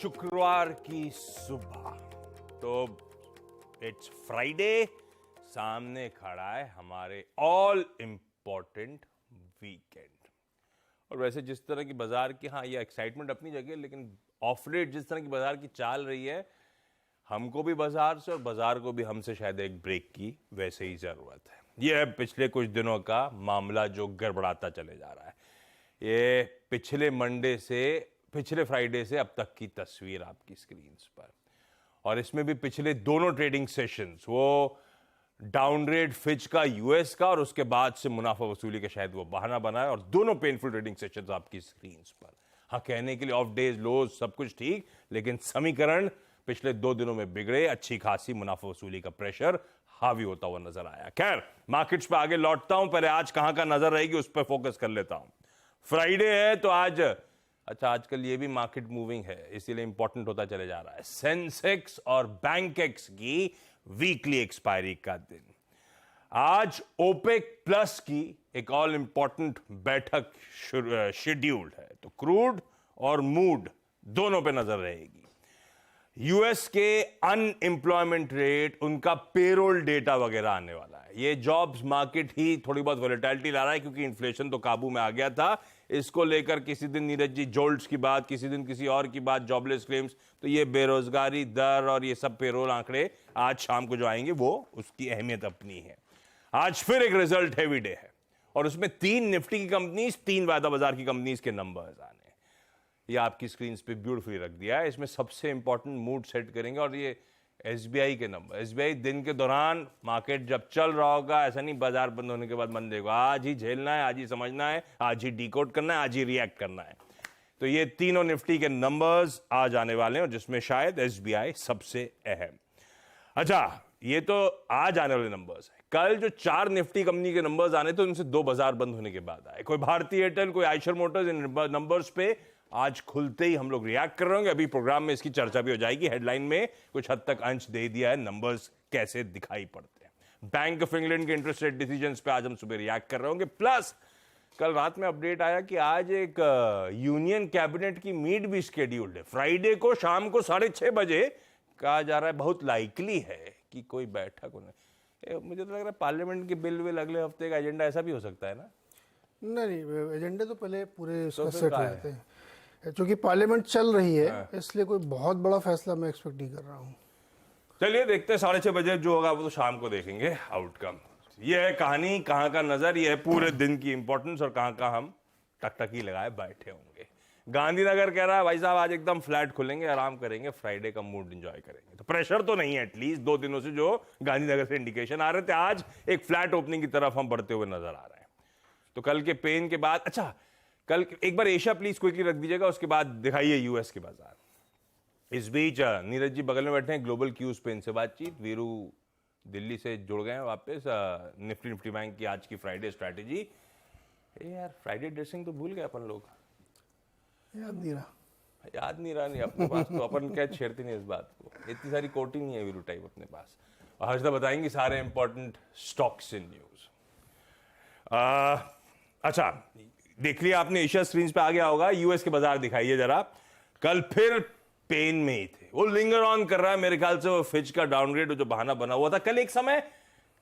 शुक्रवार की सुबह तो इट्स फ्राइडे, सामने खड़ा है हमारे ऑल इंपॉर्टेंट वीकेंड। और वैसे जिस तरह की बाजार की, हाँ ये एक्साइटमेंट अपनी जगह, लेकिन ऑफ रेट जिस तरह की बाजार की चाल रही है, हमको भी बाजार से और बाजार को भी हमसे शायद एक ब्रेक की वैसे ही जरूरत है। यह है पिछले कुछ दिनों का मामला जो गड़बड़ाता चले जा रहा है। ये पिछले फ्राइडे से अब तक की तस्वीर आपकी स्क्रीन पर, और इसमें भी पिछले दोनों ट्रेडिंग सेशंस, वो डाउनग्रेड फिच का यूएस का और उसके बाद से मुनाफा वसूली का शायद वो बहाना बना है, और दोनों पेनफुल ट्रेडिंग सेशंस आपकी स्क्रीन पर। हाँ, कहने के लिए ऑफ डेज लोज सब कुछ ठीक, लेकिन समीकरण पिछले 2 दिनों में बिगड़े। अच्छी खासी मुनाफा वसूली का प्रेशर हावी होता हुआ नजर आया। खैर, मार्केट्स पे आगे लौटता हूं, पहले आज कहां का नजर रहेगी उस पर फोकस कर लेता हूं। फ्राइडे है तो आज, अच्छा आजकल ये भी मार्केट मूविंग है इसीलिए इंपॉर्टेंट होता चले जा रहा है, सेंसेक्स और बैंकेक्स की वीकली एक्सपायरी का दिन। आज ओपेक प्लस की एक ऑल इंपॉर्टेंट बैठक शेड्यूल्ड है, तो क्रूड और मूड दोनों पे नजर रहेगी। यूएस के अनएम्प्लॉयमेंट रेट, उनका पेरोल डेटा वगैरह आने वाला है। ये जॉब्स मार्केट ही थोड़ी बहुत वोलेटिलिटी ला रहा है क्योंकि इन्फ्लेशन तो काबू में आ गया था। इसको लेकर किसी दिन नीरज जी जोल्ट्स की बात, किसी दिन किसी और की बात, जॉबलेस क्लेम्स, तो ये बेरोजगारी दर और ये सब पेरोल आंकड़े आज शाम को जो आएंगे वो उसकी अहमियत अपनी है। आज फिर एक रिजल्ट हैवी डे है और उसमें 3 निफ्टी की कंपनीज, 3 वायदा बाजार की कंपनीज के नंबर्स आने। ये आपकी स्क्रीन पे ब्यूटीफुली रख दिया है। इसमें सबसे इंपॉर्टेंट मूड सेट करेंगे, और ये एसबीआई के नंबर। एसबीआई दिन के दौरान मार्केट जब चल रहा होगा, ऐसा नहीं बाजार बंद होने के बाद मन देगा, आज ही झेलना है, आज ही समझना है, आज ही डिकोड करना है, आज ही रिएक्ट करना है। तो ये तीनों निफ्टी के नंबर्स आज आने वाले हैं, और जिसमें शायद एसबीआई सबसे अहम। अच्छा, ये तो आज आने वाले नंबर्स हैं। कल जो 4 निफ्टी कंपनी के नंबर्स आने थे, उनसे 2 बाजार बंद होने के बाद आए। कोई भारतीय एयरटेल, कोई आयशर मोटर्स, इन नंबर्स पे आज खुलते ही हम लोग रिएक्ट कर रहे होंगे। अभी प्रोग्राम में इसकी चर्चा भी हो जाएगी। हेडलाइन में कुछ हद तक अंश दे दिया है, नंबर्स कैसे दिखाई पड़ते हैं। बैंक ऑफ इंग्लैंड के इंटरेस्ट रेट डिसीजंस पे आज हम सुबह रिएक्ट कर रहे होंगे। प्लस कल रात में अपडेट आया कि आज एक यूनियन कैबिनेट की मीट भी शेड्यूल्ड है फ्राइडे को शाम को 6:30 बजे। कहा जा रहा है बहुत लाइकली है कि कोई बैठक होने। मुझे तो लग रहा है पार्लियामेंट के बिल विल अगले हफ्ते का एजेंडा ऐसा भी हो सकता है ना? नहीं, एजेंडे तो पहले पूरे सेट हो जाते हैं। क्योंकि पार्लियामेंट चल रही है, इसलिए कोई बहुत बड़ा फैसला मैं एक्सपेक्ट नहीं कर रहा हूँ। चलिए देखते हैं, 6:30 बजे जो होगा वो तो शाम को देखेंगे आउटकम। ये है कहानी, कहाँ का नजर, ये है पूरे दिन की इंपॉर्टेंस, और कहाँ का हम टकटकी लगाए बैठे होंगे। गांधीनगर कह रहा है भाई साहब आज एकदम फ्लैट खुलेंगे, आराम करेंगे, फ्राइडे का मूड एंजॉय करेंगे। तो प्रेशर तो नहीं है, एटलीस्ट 2 दिनों से जो गांधीनगर से इंडिकेशन आ रहे थे, आज एक फ्लैट ओपनिंग की तरफ हम बढ़ते हुए नजर आ रहे हैं। तो कल के पेन के बाद, अच्छा कल एक बार एशिया प्लीज क्विकली रख दीजिएगा, उसके बाद दिखाइए यूएस के बाजार। इस बीच नीरज जी बगल में बैठे हैं, ग्लोबल क्यूज पे इनसे बातचीत। वीरू दिल्ली से जुड़ गए हैं वापस। निफ्टी बैंक की आज की फ्राइडे स्ट्रैटेजी। यार फ्राइडे ड्रेसिंग तो भूल गए अपन लोग, याद नहीं रहा नहीं अपने पास, तो अपन क्या छेड़ते नहीं इस बात को। इतनी सारी कोटिंग नहीं है वीरू टाइप अपने पास। और हर्षदा बताएंगे सारे इंपॉर्टेंट स्टॉक्स इन न्यूज। अच्छा, देख लिया आपने, एशिया स्क्रीन पे आ गया होगा। यूएस के बाजार दिखाइए जरा। कल फिर पेन में ही थे, वो लिंगर ऑन कर रहा है मेरे ख्याल से। वो फिच का डाउनग्रेड जो बहाना बना हुआ था, कल एक समय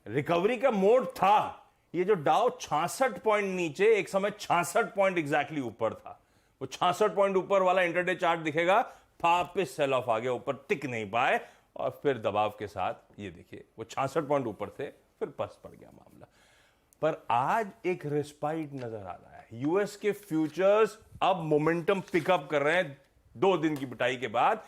रिकवरी का मोड था। ये जो डाउ 66 पॉइंट नीचे, एक समय 66 पॉइंट एग्जैक्टली ऊपर था। वो 66 पॉइंट ऊपर वाला इंटरडे चार्ट दिखेगा, वापस सेल ऑफ आ गया, ऊपर टिक नहीं पाए, और फिर दबाव के साथ ये देखिए वो 66 पॉइंट ऊपर थे, फिर पस पड़ गया मामला। पर आज एक रिस्पाइट नजर आ रहा है। यूएस के फ्यूचर्स अब मोमेंटम पिकअप कर रहे हैं 2 दिन की पिटाई के बाद।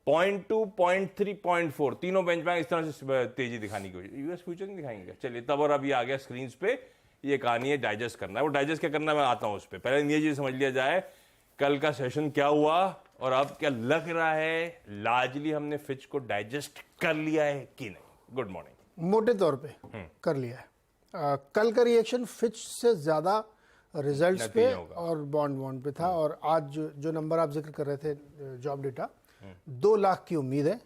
0.2, 0.3, 0.4 तीनों बेंचमार्क इस तरह से तेजी दिखाने की। यूएस फ्यूचर नहीं दिखाएंगे, चलिए तब। और अभी आ गया स्क्रीन पे, ये कहानी है, डाइजेस्ट करना है। वो डाइजेस्ट क्या करना है मैं आता हूं उस पर। पहले ये चीज समझ लिया जाए, कल का सेशन क्या हुआ और अब क्या लग रहा है। लार्जली हमने फिच को डाइजेस्ट कर लिया है कि नहीं? Good morning. मोटे तौर पे कर लिया है। कल का रिएक्शन फिच से ज्यादा रिजल्ट्स पे और बॉन्ड पे था। और आज जो नंबर आप जिक्र कर रहे थे, जॉब डेटा 2 लाख की उम्मीद है,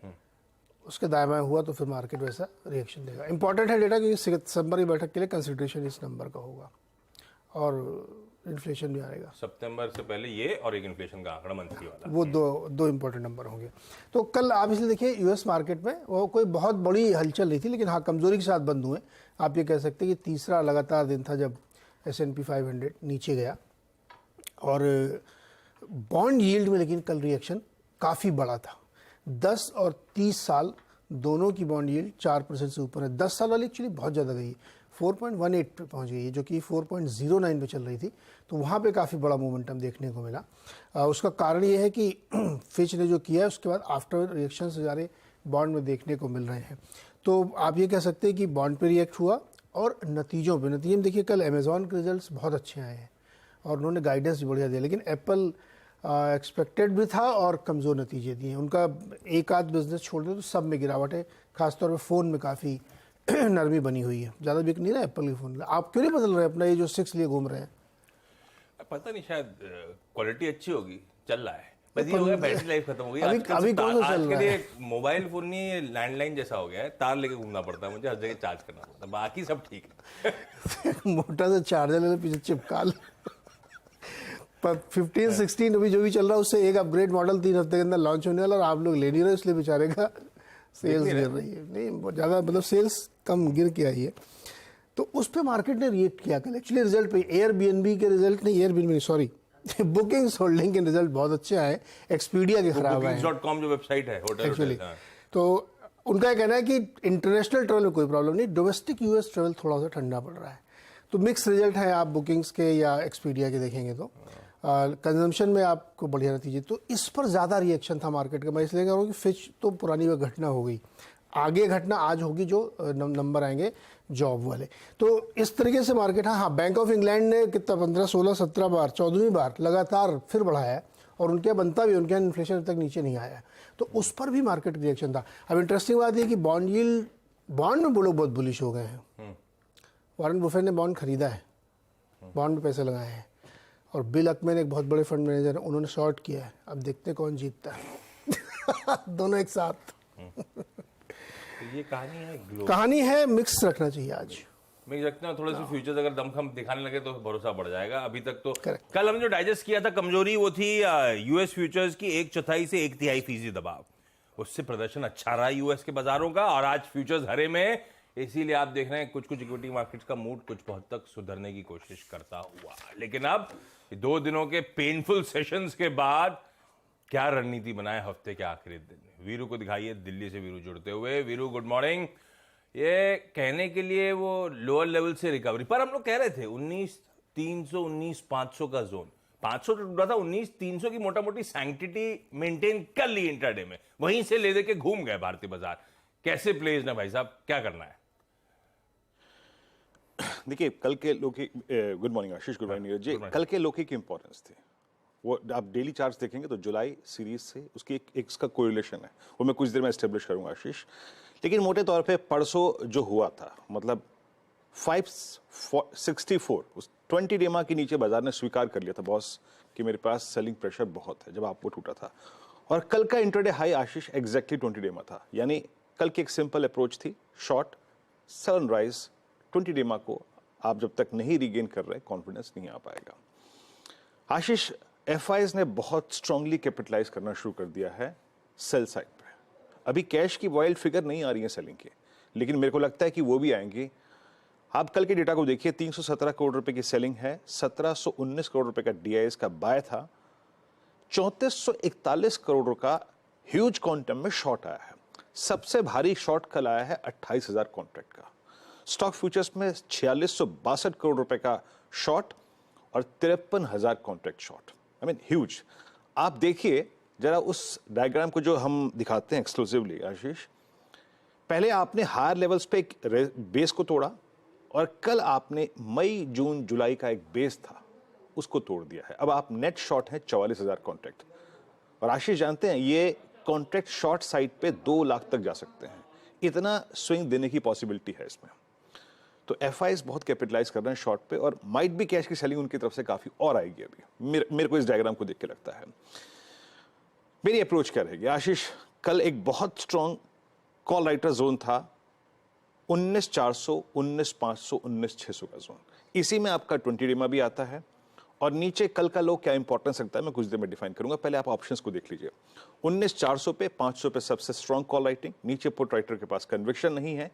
उसके दायमा हुआ तो फिर मार्केट वैसा रिएक्शन देगा। इंपॉर्टेंट है डेटा, क्योंकि सितंबर की बैठक के लिए कंसिडरेशन इस नंबर का होगा। और इन्फ्लेशन भी आएगा। सितंबर से पहले ये और एक इन्फ्लेशन का आंकड़ा मंथली वाला, वो दो इंपॉर्टेंट नंबर होंगे। तो कल आप इसलिए देखिए यूएस मार्केट में वो कोई बहुत बड़ी हलचल नहीं थी, लेकिन हाँ कमजोरी के साथ बंद हुए। आप ये कह सकते हैं कि तीसरा लगातार दिन था जब S&P 500 नीचे गया। और बॉन्ड यील्ड में लेकिन कल रिएक्शन काफ़ी बड़ा था। 10 और 30 साल दोनों की बॉन्ड यील्ड 4% से ऊपर है। 10 साल वाली एक्चुअली बहुत ज़्यादा गई, 4.18 पे पहुंच गई है, जो कि 4.09 पे चल रही थी। तो वहाँ पे काफ़ी बड़ा मोमेंटम देखने को मिला। उसका कारण ये है कि फिच ने जो किया है उसके बाद आफ्टर रिएक्शन से सारे बॉन्ड में देखने को मिल रहे हैं। तो आप ये कह सकते हैं कि बॉन्ड पे रिएक्ट हुआ। और नतीजों में देखिए कल अमेज़ॉन के रिजल्ट्स बहुत अच्छे आए हैं और उन्होंने गाइडेंस भी बढ़िया दिया, लेकिन एप्पल एक्सपेक्टेड भी था और कमज़ोर नतीजे दिए। उनका एक आध बिजनेस छोड़ दे तो सब में गिरावट है, खासतौर पे फ़ोन में काफ़ी नरमी बनी हुई है। ज़्यादा बिक नहीं रहा एप्पल के फ़ोन। आप क्यों नहीं बदल रहे अपना ये जो 6 लिए घूम रहे हैं? पता नहीं, शायद क्वालिटी अच्छी होगी, चल रहा है बस। ये हो गया बैटरी लाइफ खत्म हो गई। अभी कौन सा चल रहा है? मोबाइल फोन नहीं, लैंडलाइन जैसा हो गया है, तार लेके घूमना पड़ता है मुझे, हर जगह चार्ज करना पड़ता है, बाकी सब ठीक है। मोटा सा चार्जर लेकर पीछे चिपका लो। पर 15-16 अभी जो भी चल रहा है उससे एक अपग्रेड मॉडल 3 हफ्ते के अंदर लॉन्च होने वाला, और आप लोग ले नहीं रहे, इसलिए बेचारे का सेल्स गिर रही है। नहीं बहुत ज़्यादा, मतलब सेल्स कम गिर के आई है। तो उस पर मार्केट ने रिएक्ट किया कल एक्चुअली रिजल्ट पे। एयरबीएनबी के रिजल्ट नहीं, एयरबीएनबी सॉरी बुकिंग्स होल्डिंग के रिजल्ट बहुत अच्छे आए, एक्सपीडिया के खराब आए। Booking.com जो वेबसाइट है होटल एक्चुअली। तो उनका ये कहना है कि इंटरनेशनल ट्रेवल में कोई प्रॉब्लम नहीं, डोमेस्टिक यूएस ट्रेवल थोड़ा सा ठंडा पड़ रहा है। तो मिक्स रिजल्ट है, आप बुकिंग्स के या एक्सपीडिया के देखेंगे तो कंजम्पशन में आपको बढ़िया नतीजे। तो इस पर ज़्यादा रिएक्शन था मार्केट का। मैं इसलिए कह रहा हूँ कि फिच तो पुरानी वह घटना हो गई, आगे घटना आज होगी जो नंबर आएंगे जॉब वाले। तो इस तरीके से मार्केट, हाँ बैंक ऑफ इंग्लैंड ने कितना 15, 16, 17 बार 14वीं बार लगातार फिर बढ़ाया है, और उनके यहाँ बनता भी, उनके यहाँ इन्फ्लेशन अभी तक नीचे नहीं आया है। तो उस पर भी मार्केट रिएक्शन था। अब इंटरेस्टिंग बात यह कि बॉन्ड में वो लोग बहुत बुलिश हो गए हैं। वॉरेन बफेट ने बॉन्ड खरीदा है, बॉन्ड में पैसे लगाए हैं, और बिल अकमैन एक बहुत बड़े फंड मैनेजर है, उन्होंने शॉर्ट किया है। अब देखते हैं कौन जीतता है। दोनों एक साथ। ये कहानी है मिक्स रखना चाहिए आज। मैं रखता हूँ थोड़े से फ्यूचर्स अगर दमखम दिखाने लगे तो भरोसा बढ़ जाएगा। अभी तक तो कल हमने जो डाइजेस्ट किया था कमजोरी, वो थी यूएस फ्यूचर्स की 1/4 से 1/3% दबाव। उससे प्रदर्शन अच्छा रहा यूएस के बाजारों का, और आज फ्यूचर्स हरे में। इसीलिए आप देख रहे हैं कुछ इक्विटी मार्केट्स का मूड कुछ बहुत तक सुधरने की कोशिश करता हुआ। लेकिन अब 2 दिनों के पेनफुल सेशंस के बाद क्या रणनीति बनाए हफ्ते के आखिरी दिन? वीरू को दिखाइए, दिल्ली से वीरू जुड़ते हुए। Veeru good morning. ये कहने के लिए वो लोअर लेवल से रिकवरी, पर हम लोग कह रहे थे 19,300 19,500 का जोन, 500 तो टूटा था, 19,300 की मोटा मोटी सैंक्टिटी मेंटेन कर ली इंट्राडे में, वहीं से ले दे के घूम गए भारतीय बाजार। कैसे प्लेज ना भाई साहब, क्या करना है? देखिए कल के लो की, गुड मॉर्निंग आशीष, गुड मॉर्निंग जी। कल के लोकी की इंपॉर्टेंस थी, वो आप डेली चार्ट्स देखेंगे तो जुलाई सीरीज से उसकी एक इसका कोरिलेशन है, वो मैं कुछ देर में एस्टेब्लिश करूंगा आशीष। लेकिन मोटे तौर पे परसों जो हुआ था, मतलब 564 उस 20 डेमा के नीचे बाजार ने स्वीकार कर लिया था बॉस कि मेरे पास सेलिंग प्रेशर बहुत है, जब आपको टूटा था। और कल का इंट्राडे हाई आशीष एग्जैक्टली 20 डेमा था, यानी कल की एक सिंपल अप्रोच थी, शॉर्ट सनराइज 20 डेमा को आप जब तक नहीं रीगेन कर रहे, कॉन्फिडेंस नहीं आ पाएगा। आशीष एफआईज ने बहुत स्ट्रांगली कैपिटलाइज करना शुरू कर दिया है सेल साइड पे। अभी कैश की वाइल्ड फिगर नहीं आ रही है सेलिंग के, लेकिन मेरे को लगता है कि वो भी आएंगी। आप कल के डेटा को देखिए, 317 करोड़ रुपए की सेलिंग है, 1719 करोड़ रुपए का डीआईएस का बाय था, 3441 करोड़ का ह्यूज क्वांटम में शॉर्ट आया है। सबसे भारी शॉर्ट कल आया है 28,000 कॉन्ट्रैक्ट का। स्टॉक फ्यूचर्स में 4662 करोड़ रुपए का शॉर्ट और 53,000 contract short, I mean huge. आप देखिए जरा उस डायग्राम को जो हम दिखाते हैं एक्सक्लूसिवली आशीष, पहले आपने हायर लेवल्स पे एक बेस को तोड़ा, और कल आपने मई जून जुलाई का एक बेस था उसको तोड़ दिया है। अब आप नेट शॉर्ट है 44,000 कॉन्ट्रैक्ट, और आशीष जानते हैं ये कॉन्ट्रैक्ट शॉर्ट साइड पे 2 लाख तक जा सकते हैं, इतना स्विंग देने की पॉसिबिलिटी है इसमें। तो एफआईज बहुत कैपिटलाइज कर रहे हैं शॉर्ट पे, और माइट भी कैश की सेलिंग उनकी तरफ से काफी और आएगी। अभी मेरे को इस डायग्राम को देख के लगता है। मेरी अप्रोच क्या रहेगी आशीष? कल एक बहुत स्ट्रॉन्ग कॉल राइटर जोन था, 19,400 19,500 19,600 का जोन, इसी में आपका 20 डेमा भी आता है, और नीचे कल का लो क्या इंपॉर्टेंस रखता है मैं कुछ देर में डिफाइन करूंगा। पहले आप ऑप्शंस को देख लीजिए। 19,400 पे 500 पे सबसे स्ट्रॉन्ग कॉल राइटिंग, नीचे पुट राइटर के पास कन्विक्शन नहीं है।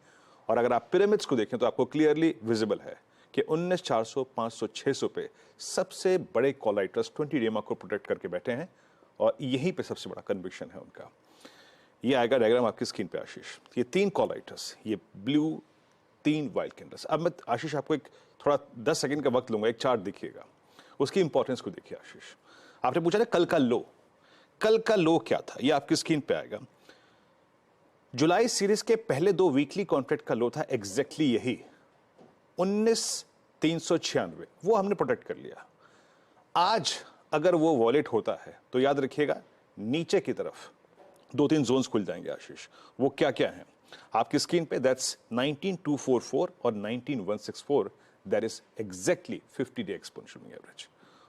और अगर आप पिरामिड्स को देखें तो आपको क्लियरली विजिबल है कि 19,400, 500, 600 पे सबसे बड़े कॉल राइटर्स 20 डेमा को प्रोटेक्ट करके बैठे हैं और यहीं पे सबसे बड़ा कन्विक्शन है उनका। ये आएगा डायग्राम आपकी स्क्रीन पे आशीष। ये 3 कॉल राइटर्स, ये ब्लू 3 वाइल्ड कैंडल्स। अब मैं आशीष आपको एक थोड़ा 10 सेकंड का वक्त लूंगा, एक चार्ट देखिएगा, उसकी इंपॉर्टेंस को देखिए आशीष। आपने पूछा था कल का लो, कल का लो क्या था, ये आपकी स्क्रीन पे आएगा। जुलाई सीरीज के पहले 2 वीकली कॉन्ट्रैक्ट का लो था एग्जैक्टली यही 19,396, वो हमने प्रोटेक्ट कर लिया। आज अगर वो वॉलेट होता है तो याद रखिएगा नीचे की तरफ 2-3 जोन्स खुल जाएंगे आशीष। वो क्या क्या है आपकी स्क्रीन पे, दैट्स 19,244 और 19,164, that is exactly 50 day exponential moving average.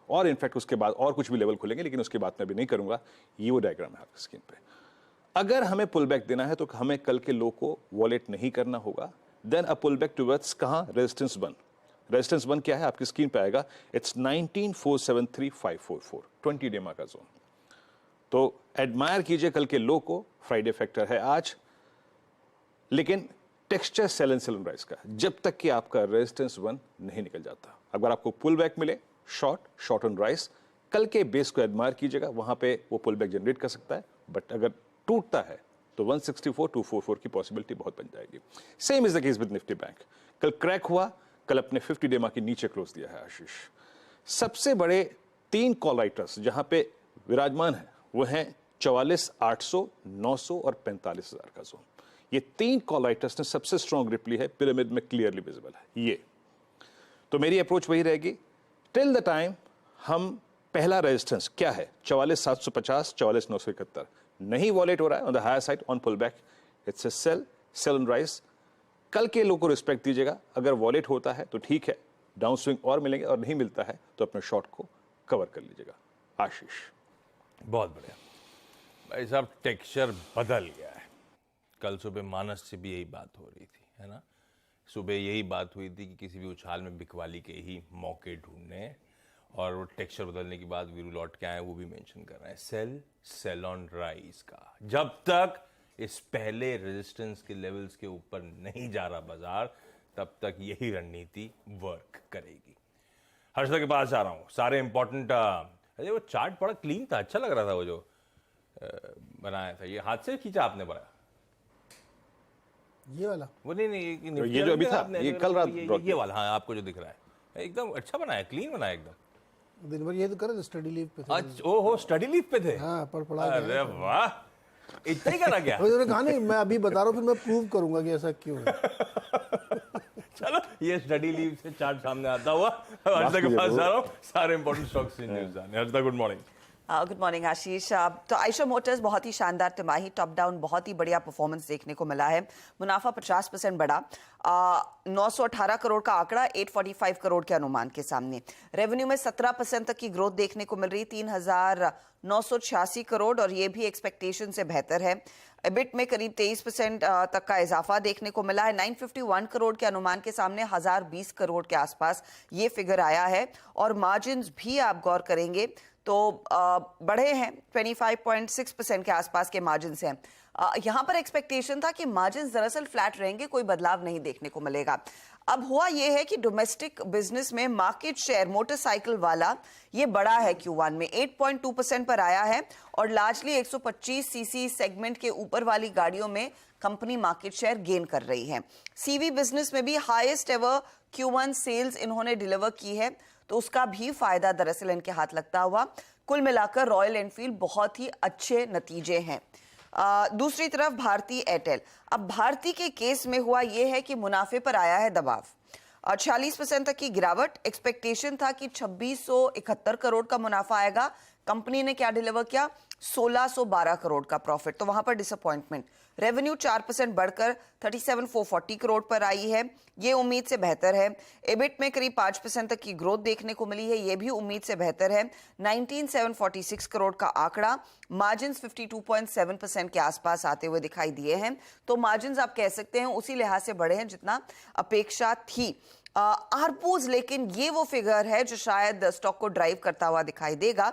और इनफैक्ट उसके बाद और कुछ भी लेवल खुलेंगे, लेकिन उसकी बात मैं अभी नहीं करूंगा। ये वो डायग्राम है आपकी स्क्रीन पे। अगर हमें पुल बैक देना है तो हमें कल के लो को वॉलेट नहीं करना होगा। देन अ पुल बैक टुवर्ड्स कहां, रेजिस्टेंस 1। रेजिस्टेंस 1 क्या है आपकी स्क्रीन पे आएगा, इट्स 19,473,544, 20 डेमा का जोन। तो एडमायर कीजिए कल के लो को, फ्राइडे फैक्टर है आज, लेकिन texture sell and sell rise का जब तक कि आपका रेजिस्टेंस 1 नहीं निकल जाता। अगर आपको पुल बैक मिले शॉर्ट ऑन राइज, कल के बेस को एडमायर कीजिएगा, वहां पे वो पुल बैक जनरेट कर सकता है। बट अगर टूटता है तो 164, 244 की पॉसिबिलिटी बहुत बन जाएगी। Same is the case with Nifty bank. कल क्रैक हुआ, कल अपने 50 डेमा के नीचे क्लोज दिया है आशीष। सबसे बड़े 3 कॉल राइटर्स जहां पे विराजमान है वो हैं 44,800, 900 और 45,000 का जोन। ये 3 कॉल राइटर्स ने सबसे स्ट्रॉन्ग ग्रिप ली है, पिरामिड में क्लियरली विजिबल है ये। तो मेरी अप्रोच वही रहेगी टिल द टाइम हम पहला रेजिस्टेंस क्या है 44,750, 44,971 नहीं वॉलेट हो रहा है on the higher side on pull back, it's a sell on rise. कल के लो को रिस्पेक्ट दीजिएगा। अगर वॉलेट होता है तो ठीक है, डाउन स्विंग और मिलेंगे, और नहीं मिलता है तो अपने शॉर्ट को कवर कर लीजिएगा आशीष। बहुत बढ़िया भाई साहब, टेक्सचर बदल गया है। कल सुबह मानस से भी यही बात हो रही थी, है ना। सुबह यही बात हुई थी कि किसी भी उछाल में बिकवाली के ही मौके ढूंढने, और वो टेक्सचर बदलने के बाद वीरू लौट के आए, वो भी मेंशन कर रहे हैं सेल ऑन राइज का। जब तक इस पहले रेजिस्टेंस के लेवल्स के ऊपर नहीं जा रहा बाजार, तब तक यही रणनीति वर्क करेगी। हर्षदा के पास आ रहा हूं। सारे इंपॉर्टेंट, अरे वो चार्ट बड़ा क्लीन था, अच्छा लग रहा था वो जो बनाया था। ये हाथ से खींचा आपने बड़ा, ये वाला? वो नहीं ये जो अभी था, ये कल रात ये वाला, हाँ आपको जो दिख रहा है एकदम अच्छा बनाया, क्लीन बनाया एकदम। दिन भर ये तो करे, स्टडी लीव पे थे। अच्छा, ओहो स्टडी लीव पे थे। हाँ, पढ़ा अरे वाह, इतना ही करा क्या? उन्होंने कहा नहीं, मैं अभी बता रहा हूँ, फिर मैं प्रूव करूंगा कि ऐसा क्यों है। चलो, ये स्टडी लीव से चार्ट सामने आता हुआ हर्षदा के पास जा रहा हूँ, सारे इंपॉर्टेंट स्टॉक्स न्यूज़ जाने। Harshada good morning. Good morning Ashish. तो आयशर मोटर्स बहुत ही शानदार तिमाही, टॉप डाउन बहुत ही बढ़िया परफॉर्मेंस देखने को मिला है। मुनाफा 50% बढ़ा, 918 करोड़ का आंकड़ा 845 करोड़ के अनुमान के सामने। रेवेन्यू में 17% तक की ग्रोथ देखने को मिल रही, 3,986 करोड़, और ये भी एक्सपेक्टेशन से बेहतर है। एबिट में करीब 23% तक का इजाफा देखने को मिला है। 951 करोड़ के अनुमान के सामने 1,020 करोड़ के आसपास ये फिगर आया है। और मार्जिन भी आप गौर करेंगे तो बढ़े हैं, 25.6% के आसपास के मार्जिन हैं। यहां पर एक्सपेक्टेशन था कि मार्जिन दरअसल फ्लैट रहेंगे, कोई बदलाव नहीं देखने को मिलेगा। अब हुआ यह है कि डोमेस्टिक बिजनेस में मार्केट शेयर मोटरसाइकिल वाला ये बड़ा है, Q1 में 8.2% पर आया है, और लार्जली 125 सीसी सेगमेंट के ऊपर वाली गाड़ियों में कंपनी मार्केट शेयर गेन कर रही है। सीवी बिजनेस में भी हाईएस्ट एवर Q1 सेल्स इन्होंने डिलीवर की है, तो उसका भी फायदा दरअसल इनके हाथ लगता हुआ। कुल मिलाकर रॉयल एनफील्ड बहुत ही अच्छे नतीजे हैं। दूसरी तरफ भारती एयरटेल, अब भारती के केस में हुआ यह है कि मुनाफे पर आया है दबाव, 46% तक की गिरावट। एक्सपेक्टेशन था कि 2671 करोड़ का मुनाफा आएगा, कंपनी ने क्या डिलीवर किया, 1612 करोड़ का प्रॉफिट, तो वहां पर डिसअपॉइंटमेंट। रेवेन्यू 4% बढ़कर 37,440 करोड़ पर आई है, ये उम्मीद से बेहतर है। एबिट में करीब 5% तक की ग्रोथ देखने को मिली है, ये भी उम्मीद से बेहतर है। 19,746 करोड़ का आंकड़ा, मार्जिन 52.7% के आसपास आते हुए दिखाई दिए हैं। तो मार्जिन आप कह सकते हैं उसी लिहाज से बढ़े हैं जितना अपेक्षा थी। आरपूज, लेकिन ये वो फिगर है जो शायद स्टॉक को ड्राइव करता हुआ दिखाई देगा,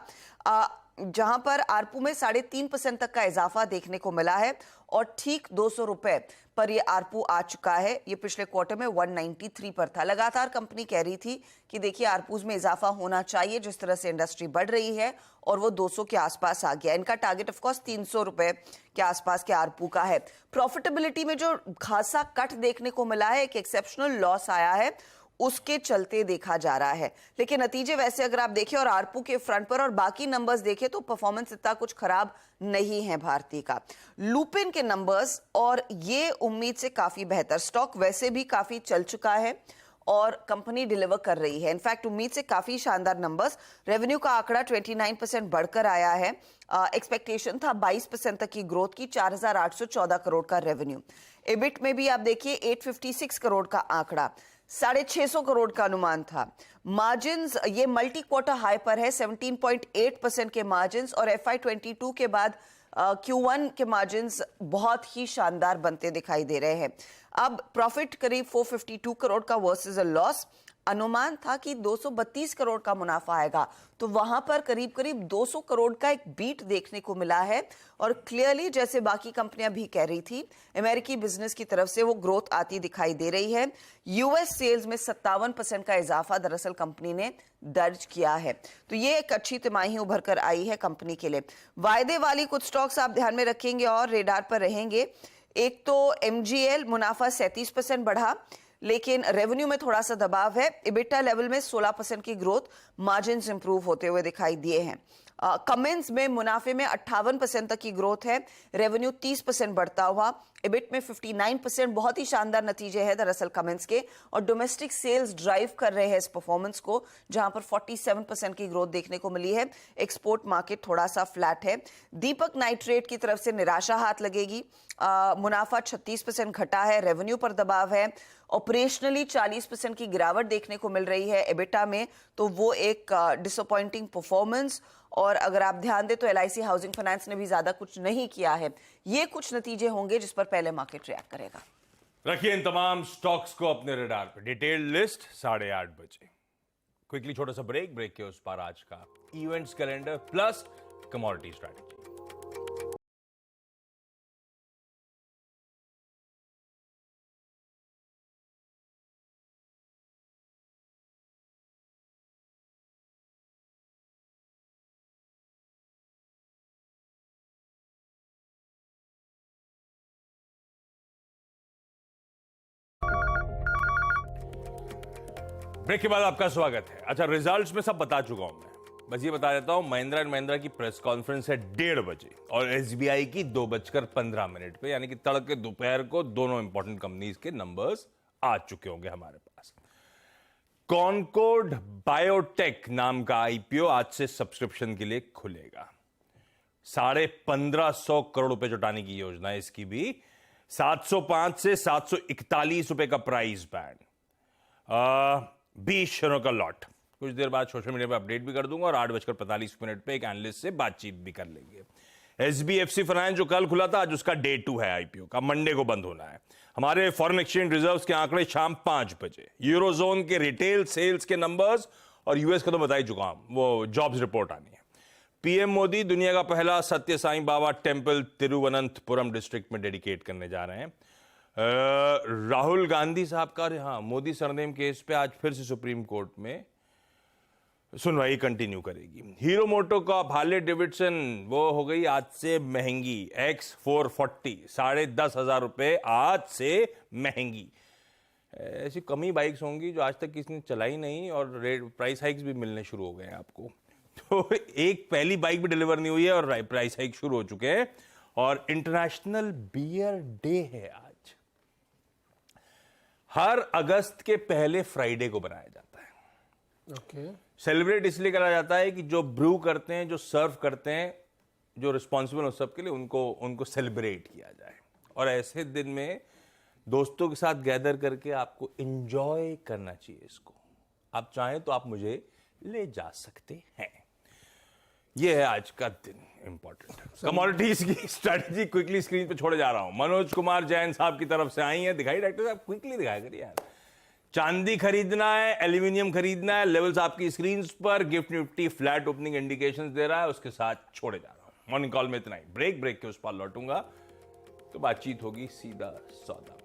जहां पर आरपू में 3.5% तक का इजाफा देखने को मिला है और ठीक 200 रुपए पर ये आरपू आ चुका है। ये पिछले क्वार्टर में 193 पर था। लगातार कंपनी कह रही थी कि देखिए आरपूज में इजाफा होना चाहिए, जिस तरह से इंडस्ट्री बढ़ रही है, और वो 200 के आसपास आ गया। इनका टारगेट ऑफ कोर्स 300 रुपए के आसपास के आरपू का है। प्रॉफिटेबिलिटी में जो खासा कट देखने को मिला है, एक एक्सेप्शनल लॉस आया है, उसके चलते देखा जा रहा है। लेकिन नतीजे वैसे अगर आप देखें और आरपू के फ्रंट पर और बाकी नंबर्स देखें तो परफॉर्मेंस इतना कुछ खराब नहीं है भारती का। लुपिन के नंबर्स और ये उम्मीद से काफी बेहतर, स्टॉक वैसे भी काफी चल चुका है और कंपनी डिलीवर कर रही है। इनफैक्ट उम्मीद से काफी शानदार नंबर्स। रेवेन्यू का आंकड़ा 29% बढ़कर आया है। एक्सपेक्टेशन था 22% तक की ग्रोथ की, 4,814 करोड़ का रेवेन्यू। एबिट में भी आप देखिए 856 करोड़ का आंकड़ा, 650 करोड़ का अनुमान था। मार्जिन्स ये मल्टी क्वार्टर हाई पर है, 17.8% के मार्जिन्स, और FY22 के बाद Q1 के मार्जिन्स बहुत ही शानदार बनते दिखाई दे रहे हैं। अब प्रॉफिट करीब 452 करोड़ का वर्सेस अ लॉस। अनुमान था कि 232 करोड़ का मुनाफा आएगा, तो वहां पर करीब करीब 200 करोड़ का एक बीट देखने को मिला है। और क्लियरली, जैसे बाकी कंपनियां भी कह रही थी, अमेरिकी बिजनेस की तरफ से वो ग्रोथ आती दिखाई दे रही है। यूएस सेल्स में 57% का इजाफा दरअसल कंपनी ने दर्ज किया है, तो ये एक अच्छी तिमाही उभर कर आई है कंपनी के लिए। वायदे वाली कुछ स्टॉक्स आप ध्यान में रखेंगे और रेडार पर रहेंगे। एक तो MGL, मुनाफा 37% बढ़ा, लेकिन रेवेन्यू में थोड़ा सा दबाव है। इबिटा लेवल में 16% की ग्रोथ, मार्जिन्स इंप्रूव होते हुए दिखाई दिए हैं। कमेंस में मुनाफे में 58% तक की ग्रोथ है, रेवेन्यू 30% बढ़ता हुआ, इबिट में 59%। बहुत ही शानदार नतीजे हैं दरअसल कमेंस के, और डोमेस्टिक सेल्स ड्राइव कर रहे हैं इस परफॉर्मेंस को, जहां पर 47% की ग्रोथ देखने को मिली है। एक्सपोर्ट मार्केट थोड़ा सा फ्लैट है। दीपक नाइट्रेट की तरफ से निराशा हाथ लगेगी। मुनाफा 36% घटा है, रेवेन्यू पर दबाव है। ऑपरेशनली 40% की गिरावट देखने को मिल रही है एबिटा में, तो वो एक डिसअपॉइंटिंग परफॉर्मेंस। और अगर आप ध्यान दें तो LIC हाउसिंग फाइनेंस ने भी ज्यादा कुछ नहीं किया है। ये कुछ नतीजे होंगे जिस पर पहले मार्केट रिएक्ट करेगा। रखिए इन तमाम स्टॉक्स को अपने रडार पर। डिटेल्ड लिस्ट 8:30 बजे। क्विकली छोटा सा ब्रेक के उस पार आज का events calendar plus commodity strategy. Break के बाद आपका स्वागत है। अच्छा, रिजल्ट्स में सब बता चुका हूं मैं, बस ये बता देता हूं, महिंद्रा एंड महिंद्रा की प्रेस कॉन्फ्रेंस है 1:30 बजे और SBI की 2:15 पे, यानी कि तड़के दोपहर को दोनों इंपॉर्टेंट कंपनीज के नंबर्स आ चुके होंगे हमारे पास। कॉनकोर्ड बायोटेक नाम का IPO आज से सब्सक्रिप्शन के लिए खुलेगा। 1550 करोड़ रुपए जुटाने की योजना है इसकी भी। 705 से 741 रुपए का प्राइस बैंड, 20 शेयरों का लॉट। कुछ देर बाद सोशल मीडिया पे अपडेट भी कर दूंगा और 8:45 पे एक एनालिस्ट से बातचीत भी कर लेंगे। SBFC फाइनेंस जो कल खुला था, आज उसका डे 2 है IPO का, मंडे को बंद होना है। हमारे फॉरेन एक्सचेंज रिजर्व्स के आंकड़े शाम 5 बजे। यूरोजोन के रिटेल सेल्स के नंबर्स और US का तो बता ही चुका हूं, वो जॉब्स रिपोर्ट आनी है। PM मोदी दुनिया का पहला सत्य साईं बाबा टेम्पल तिरुवनंतपुरम डिस्ट्रिक्ट में डेडिकेट करने जा रहे हैं। राहुल गांधी साहब का, हाँ, मोदी सरनेम केस पे आज फिर से सुप्रीम कोर्ट में सुनवाई कंटिन्यू करेगी। हीरो मोटो का हार्ले डेविडसन वो हो गई आज से महंगी, X440 10,500 रुपए आज से महंगी। ऐसी कमी बाइक्स होंगी जो आज तक किसी ने चलाई नहीं और प्राइस हाइक्स भी मिलने शुरू हो गए हैं आपको। तो एक पहली बाइक भी डिलीवर नहीं हुई है और प्राइस हाइक शुरू हो चुके हैं। और इंटरनेशनल बियर डे है आज। हर अगस्त के पहले फ्राइडे को बनाया जाता है। ओके। सेलिब्रेट इसलिए करा जाता है कि जो ब्रू करते हैं, जो सर्व करते हैं, जो रिस्पॉन्सिबल हो सबके लिए, उनको सेलिब्रेट किया जाए। और ऐसे दिन में दोस्तों के साथ गैदर करके आपको एंजॉय करना चाहिए इसको। आप चाहें तो आप मुझे ले जा सकते हैं। यह है आज का दिन इंपॉर्टेंट। कमोडिटीज की स्ट्रैटेजी क्विकली स्क्रीन पे छोड़े जा रहा हूं। मनोज कुमार जैन साहब की तरफ से आई है, दिखाई डॉक्टर साहब, क्विकली दिखाया करिए यार। चांदी खरीदना है, एल्यूमिनियम खरीदना है, लेवल्स आपकी स्क्रीन पर। GIFT Nifty flat opening indications दे रहा है, उसके साथ छोड़े जा रहा हूं। मॉर्निंग कॉल में इतना ही। ब्रेक के उस पार लौटूंगा तो बातचीत होगी सीधा सौदा।